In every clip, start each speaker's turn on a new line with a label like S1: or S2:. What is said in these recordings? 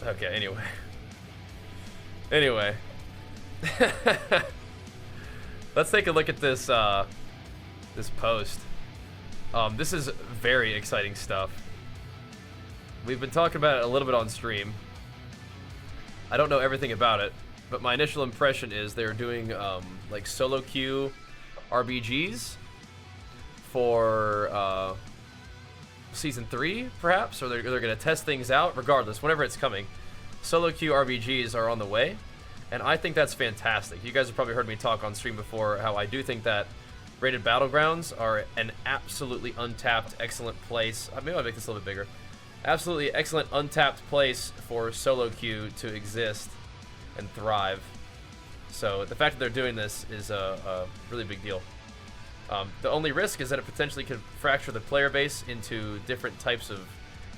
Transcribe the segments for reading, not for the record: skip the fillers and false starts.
S1: Okay, anyway. Anyway. Let's take a look at this this post. This is very exciting stuff. We've been talking about it a little bit on stream. I don't know everything about it, but my initial impression is they're doing like solo queue RBGs for season 3, perhaps, or they're going to test things out. Regardless, whenever it's coming, solo queue RBGs are on the way, and I think that's fantastic. You guys have probably heard me talk on stream before how I do think that rated battlegrounds are an absolutely untapped, excellent place. Maybe I'll make this a little bit bigger. Absolutely excellent, untapped place for solo queue to exist and thrive. So the fact that they're doing this is a really big deal. The only risk is that it potentially could fracture the player base into different types of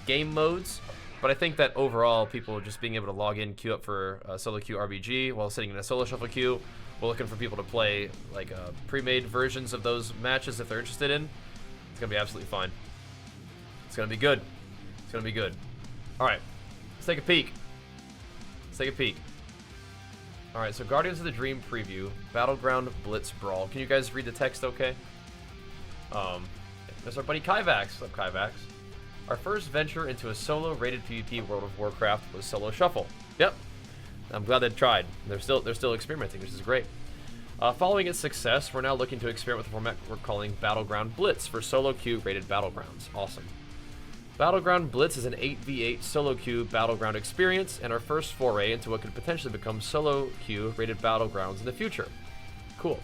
S1: game modes. But I think that overall, people just being able to log in, queue up for a solo queue RBG while sitting in a solo shuffle queue, we're looking for people to play like pre-made versions of those matches if they're interested in. It's gonna be absolutely fine. It's gonna be good. It's gonna be good. All right, let's take a peek. Let's take a peek. All right, so Guardians of the Dream preview, Battleground Blitz Brawl. Can you guys read the text okay? There's our buddy Kyvax. What's up, Kyvax? Our first venture into a solo rated PvP World of Warcraft was Solo Shuffle. Yep. I'm glad they tried. They're still experimenting, which is great. Following its success, we're now looking to experiment with a format we're calling Battleground Blitz for solo queue rated battlegrounds. Awesome. Battleground Blitz is an 8v8 solo queue battleground experience and our first foray into what could potentially become solo queue rated battlegrounds in the future. Cool.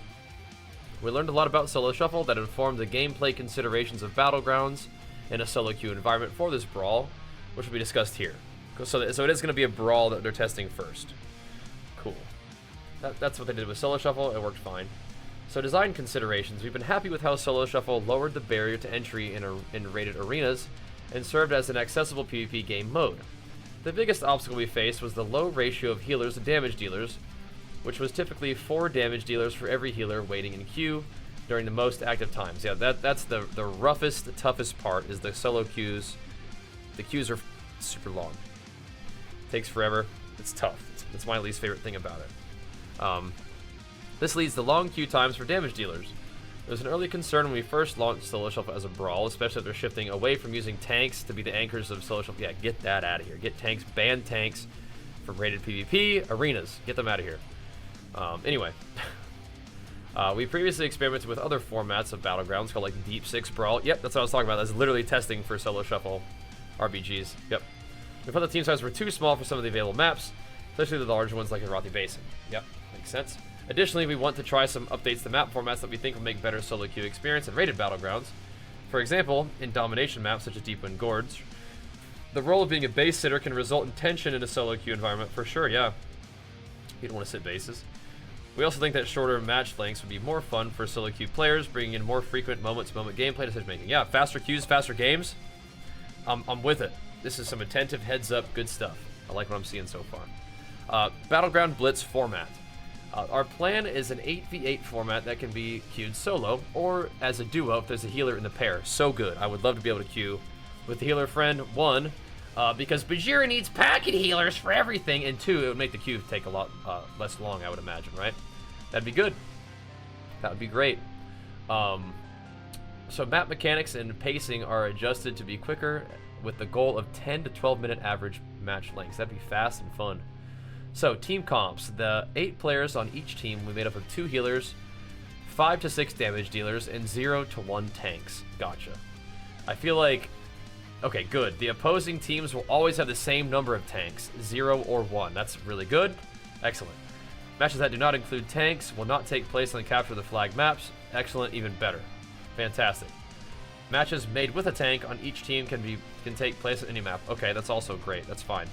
S1: We learned a lot about Solo Shuffle that informed the gameplay considerations of battlegrounds in a solo queue environment for this brawl, which will be discussed here. So it is going to be a brawl that they're testing first. Cool. That's what they did with Solo Shuffle. It worked fine. So design considerations. We've been happy with how Solo Shuffle lowered the barrier to entry in rated arenas and served as an accessible PvP game mode. The biggest obstacle we faced was the low ratio of healers to damage dealers, which was typically 4 damage dealers for every healer waiting in queue during the most active times. Yeah, that's the roughest, the toughest part is the solo queues. The queues are super long. Takes forever. It's tough. It's my least favorite thing about it. This leads to long queue times for damage dealers. There was an early concern when we first launched Solo Shuffle as a brawl, especially if they're shifting away from using tanks to be the anchors of Solo Shuffle. Yeah, get that out of here. Get tanks, ban tanks from rated PvP arenas. Get them out of here. Anyway, we previously experimented with other formats of battlegrounds called like Deep 6 Brawl. Yep, that's what I was talking about. That's literally testing for Solo Shuffle RBGs. Yep. We thought the team size were too small for some of the available maps, especially the larger ones like the Arathi Basin. Yep, makes sense. Additionally, we want to try some updates to map formats that we think will make better solo queue experience and rated battlegrounds. For example, in domination maps such as Deepwind Gorge, the role of being a base sitter can result in tension in a solo queue environment for sure, yeah. You don't want to sit bases. We also think that shorter match lengths would be more fun for solo queue players, bringing in more frequent moment-to-moment gameplay decision making. Yeah, faster queues, faster games. I'm with it. This is some attentive heads-up good stuff. I like what I'm seeing so far. Battleground Blitz format. Our plan is an 8v8 format that can be queued solo or as a duo if there's a healer in the pair. So good. I would love to be able to queue with the healer friend. 1, because Bajheera needs packet healers for everything, and 2, it would make the queue take a lot less long, I would imagine, right? That'd be good. That would be great. So map mechanics and pacing are adjusted to be quicker with the goal of 10 to 12 minute average match lengths. That'd be fast and fun. So team comps, the 8 players on each team will be made up of 2 healers, 5 to 6 damage dealers, and 0 to 1 tanks. Gotcha. I feel like, okay, good. The opposing teams will always have the same number of tanks, 0 or 1. That's really good. Excellent. Matches that do not include tanks will not take place on the capture the flag maps. Excellent, even better. Fantastic. Matches made with a tank on each team can take place on any map. Okay, that's also great. That's fine.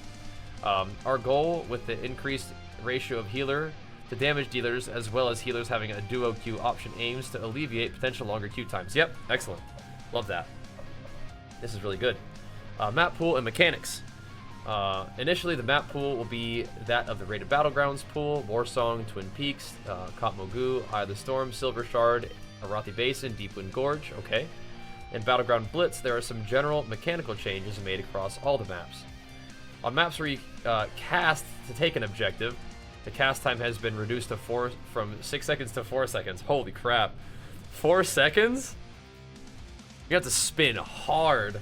S1: Our goal with the increased ratio of healer to damage dealers, as well as healers having a duo queue option, aims to alleviate potential longer queue times. Yep, excellent. Love that. This is really good. Map pool and mechanics. Initially, the map pool will be that of the rated battlegrounds pool: Warsong, Twin Peaks, Kot Mogu, Eye of the Storm, Silver Shard, Arathi Basin, Deepwind Gorge. Okay. In Battleground Blitz, there are some general mechanical changes made across all the maps. On maps where you cast to take an objective, the cast time has been reduced to from 6 seconds to 4 seconds. Holy crap. 4 seconds? You have to spin hard.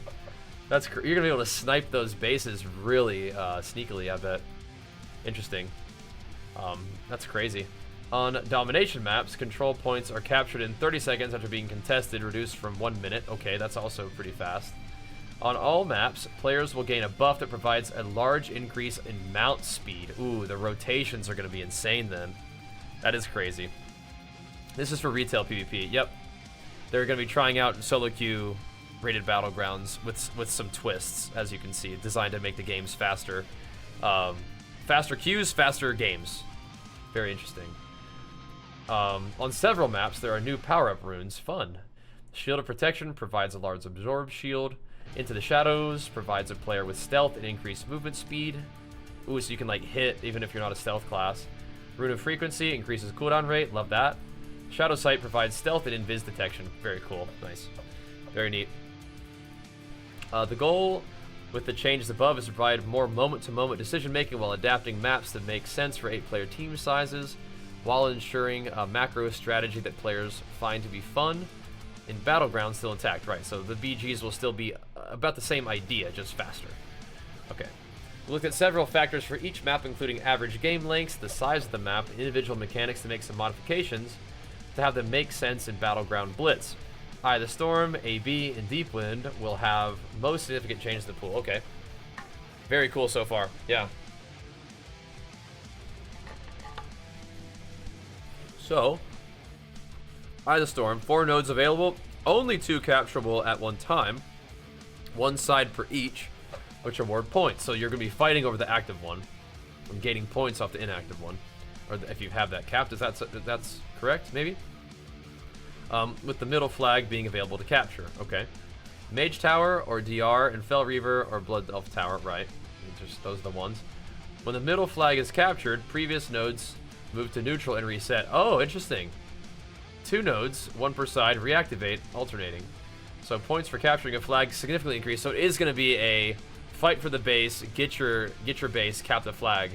S1: You're gonna be able to snipe those bases really sneakily, I bet. Interesting. That's crazy. On domination maps, control points are captured in 30 seconds after being contested, reduced from 1 minute. Okay, that's also pretty fast. On all maps, players will gain a buff that provides a large increase in mount speed. Ooh, the rotations are going to be insane then. That is crazy. This is for retail PvP. Yep. They're going to be trying out solo queue rated battlegrounds with some twists, as you can see, designed to make the games faster. Faster queues, faster games. Very interesting. On several maps, there are new power-up runes. Fun. Shield of Protection provides a large absorb shield. Into the Shadows provides a player with stealth and increased movement speed. Ooh, so you can like hit even if you're not a stealth class. Rune of Frequency increases cooldown rate. Love that. Shadow Sight provides stealth and invis detection. Very cool. Nice. Very neat. The goal with the changes above is to provide more moment-to-moment decision-making while adapting maps that make sense for 8-player team sizes, while ensuring a macro strategy that players find to be fun. In Battleground, still intact, right? So the BGs will still be about the same idea, just faster. Okay. We looked at several factors for each map, including average game lengths, the size of the map, and individual mechanics to make some modifications to have them make sense in Battleground Blitz. Eye of the Storm, AB, and Deep Wind will have most significant changes to the pool. Okay. Very cool so far. Yeah. So, Eye of the Storm, 4 nodes available, only 2 capturable at one time, 1 side per each, which award points. So you're going to be fighting over the active one and gaining points off the inactive one, or if you have that capped. Is that's correct? Maybe. With the middle flag being available to capture. Okay. Mage Tower or DR and Fell Reaver or Blood Elf Tower. Right. Just those are the ones. When the middle flag is captured, previous nodes move to neutral and reset. Oh, interesting. 2 nodes, 1 per side, reactivate, alternating. So points for capturing a flag significantly increase. So it is going to be a fight for the base, get your base, cap the flag,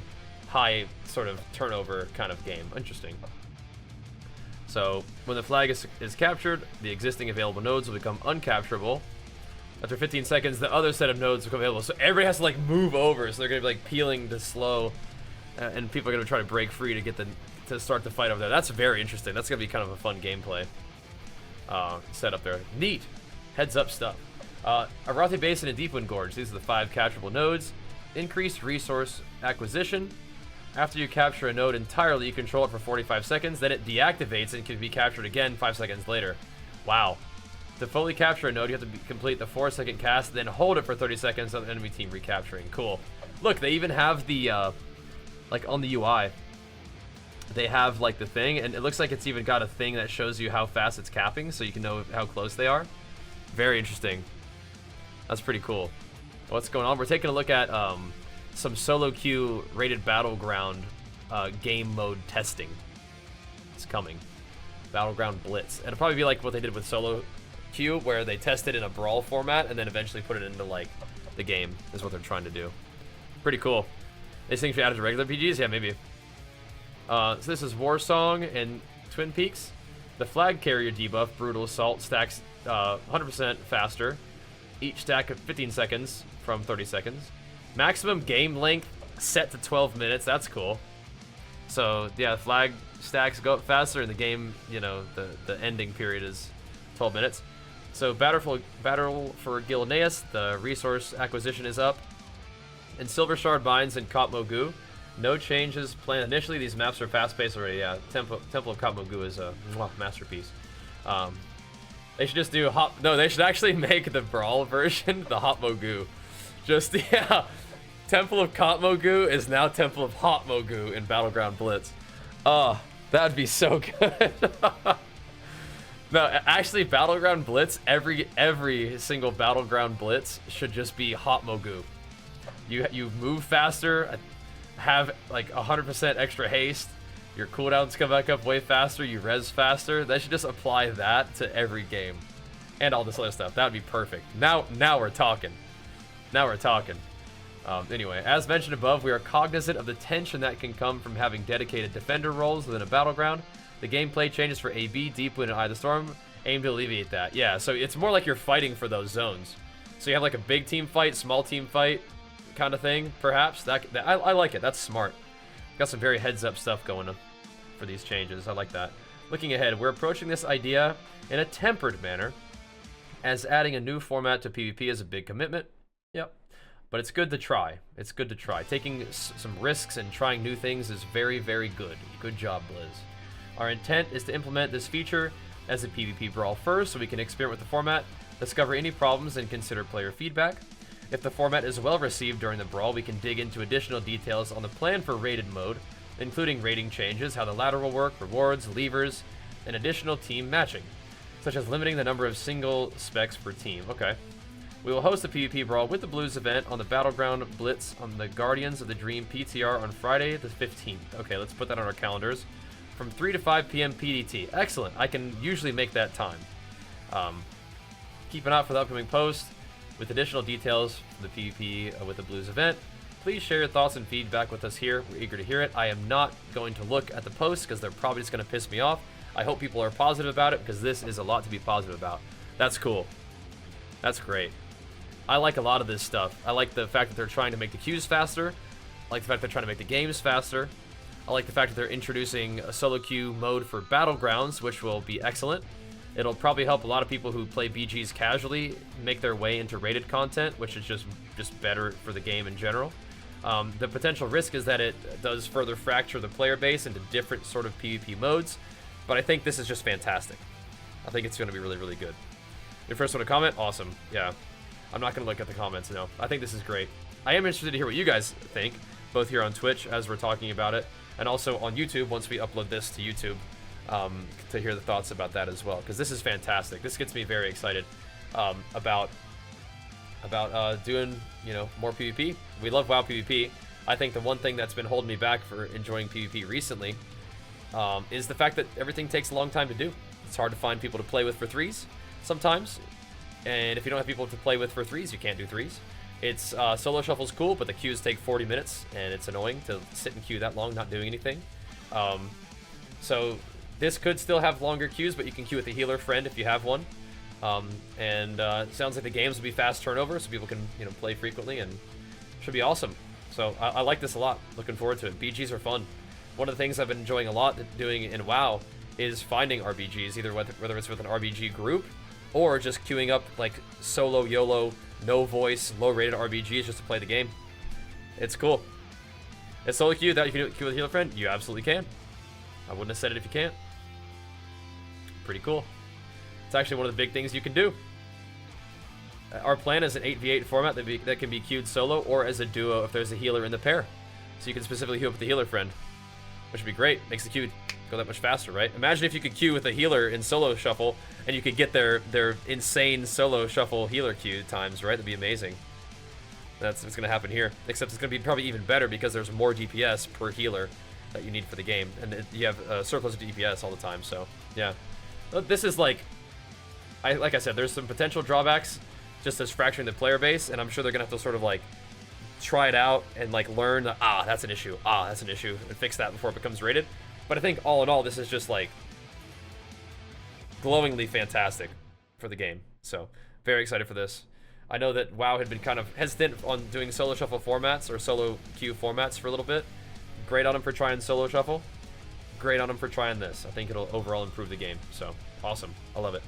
S1: high sort of turnover kind of game. Interesting. So when the flag is captured, the existing available nodes will become uncapturable. After 15 seconds, the other set of nodes will become available. So everybody has to like move over. So they're going to be like peeling to slow, and people are going to try to break free to get to start the fight over there. That's very interesting. That's going to be kind of a fun gameplay set up there. Neat. Heads up stuff. Arathi Basin and Deepwind Gorge. These are the 5 capturable nodes. Increased resource acquisition. After you capture a node entirely, you control it for 45 seconds. Then it deactivates and can be captured again 5 seconds later. Wow. To fully capture a node, you have to complete the 4-second cast, then hold it for 30 seconds on the enemy team recapturing. Cool. Look, they even have the, like on the UI, they have like the thing, and it looks like it's even got a thing that shows you how fast it's capping, so you can know how close they are. Very interesting. That's pretty cool. What's going on? We're taking a look at some solo queue rated Battleground game mode testing. It's coming. Battleground Blitz. It'll probably be like what they did with solo queue, where they test it in a brawl format and then eventually put it into like the game, is what they're trying to do. Pretty cool. These things should be added to regular PGs? Yeah, maybe. So this is Warsong and Twin Peaks. The flag carrier debuff, Brutal Assault, stacks 100% faster. Each stack of 15 seconds from 30 seconds. Maximum game length set to 12 minutes. That's cool. So yeah, flag stacks go up faster, and the game, you know, the ending period is 12 minutes. So Battle for Gilneas, the resource acquisition is up. And Silver Shard Mines and Kot Mogu. No changes planned initially. These maps are fast-paced already. Yeah, Temple of Kot Mogu is a masterpiece. They should just do No, they should actually make the Brawl version the Hot Mogu. Just, yeah. Temple of Kot Mogu is now Temple of Hot Mogu in Battleground Blitz. Oh, that'd be so good. No, actually, Battleground Blitz, every single Battleground Blitz should just be Hot Mogu. You move faster, have like 100% extra haste, your cooldowns come back up way faster, you res faster. They should just apply that to every game. And all this other stuff. That would be perfect. Now we're talking. Now we're talking. Anyway, as mentioned above, we are cognizant of the tension that can come from having dedicated defender roles within a battleground. The gameplay changes for AB, Deepwood, and Eye of the Storm aim to alleviate that. Yeah, so it's more like you're fighting for those zones. So you have like a big team fight, small team fight kind of thing, perhaps. I like it. That's smart. Got some very heads-up stuff going on for these changes. I like that. Looking ahead, we're approaching this idea in a tempered manner, as adding a new format to PvP is a big commitment. Yep. But it's good to try. It's good to try. Taking some risks and trying new things is very, very good. Good job, Blizz. Our intent is to implement this feature as a PvP brawl first, so we can experiment with the format, discover any problems, and consider player feedback. If the format is well received during the brawl, we can dig into additional details on the plan for rated mode, including rating changes, how the ladder will work, rewards, levers, and additional team matching, such as limiting the number of single specs per team. Okay. We will host a PvP brawl with the Blues event on the Battleground Blitz on the Guardians of the Dream PTR on Friday the 15th. Okay, let's put that on our calendars. From 3 to 5 p.m. PDT. Excellent. I can usually make that time. Keep an eye out for the upcoming post with additional details for the PvP with the Blues event. Please share your thoughts and feedback with us here. We're eager to hear it. I am not going to look at the posts because they're probably just going to piss me off. I hope people are positive about it because this is a lot to be positive about. That's cool. That's great. I like a lot of this stuff. I like the fact that they're trying to make the queues faster. I like the fact that they're trying to make the games faster. I like the fact that they're introducing a solo queue mode for Battlegrounds, which will be excellent. It'll probably help a lot of people who play BGs casually make their way into rated content, which is just better for the game in general. The potential risk is that it does further fracture the player base into different sort of PvP modes, but I think this is just fantastic. I think it's going to be really, really good. Your first one to comment? Awesome. Yeah. I'm not going to look at the comments, no. I think this is great. I am interested to hear what you guys think, both here on Twitch as we're talking about it, and also on YouTube once we upload this to YouTube, to hear the thoughts about that as well, because this is fantastic. This gets me very excited about doing, you know, more PvP. We love WoW PvP. I think the one thing that's been holding me back for enjoying PvP recently is the fact that everything takes a long time to do. It's hard to find people to play with for threes sometimes, and if you don't have people to play with for threes, you can't do threes. It's solo shuffle's cool, but the queues take 40 minutes, and it's annoying to sit and queue that long not doing anything. So this could still have longer queues, but you can queue with a healer friend if you have one. It sounds like the games will be fast turnover, so people can, you know, play frequently, and should be awesome. So I like this a lot. Looking forward to it. BGs are fun. One of the things I've been enjoying a lot doing in WoW is finding RBGs, either whether it's with an RBG group or just queuing up like solo YOLO, no voice, low rated RBGs just to play the game. It's cool. It's solo queue that you can queue with a healer friend. You absolutely can. I wouldn't have said it if you can't. Pretty cool. It's actually one of the big things you can do. Our plan is an 8v8 format that can be queued solo or as a duo if there's a healer in the pair. So you can specifically queue up with the healer friend, which would be great. Makes the queue go that much faster, right? Imagine if you could queue with a healer in solo shuffle and you could get their insane solo shuffle healer queue times, right? That'd be amazing. That's what's gonna happen here. Except it's gonna be probably even better because there's more DPS per healer that you need for the game, and you have surplus of DPS all the time. So yeah, this is like I said, there's some potential drawbacks just as fracturing the player base, and I'm sure they're gonna have to sort of like try it out and like learn that, that's an issue, that's an issue, and fix that before it becomes rated. But I think all in all, this is just like glowingly fantastic for the game. So very excited for this. I know that WoW had been kind of hesitant on doing solo shuffle formats or solo queue formats for a little bit. Great on them for trying solo shuffle. Great on them for trying this. I think it'll overall improve the game. So awesome. I love it.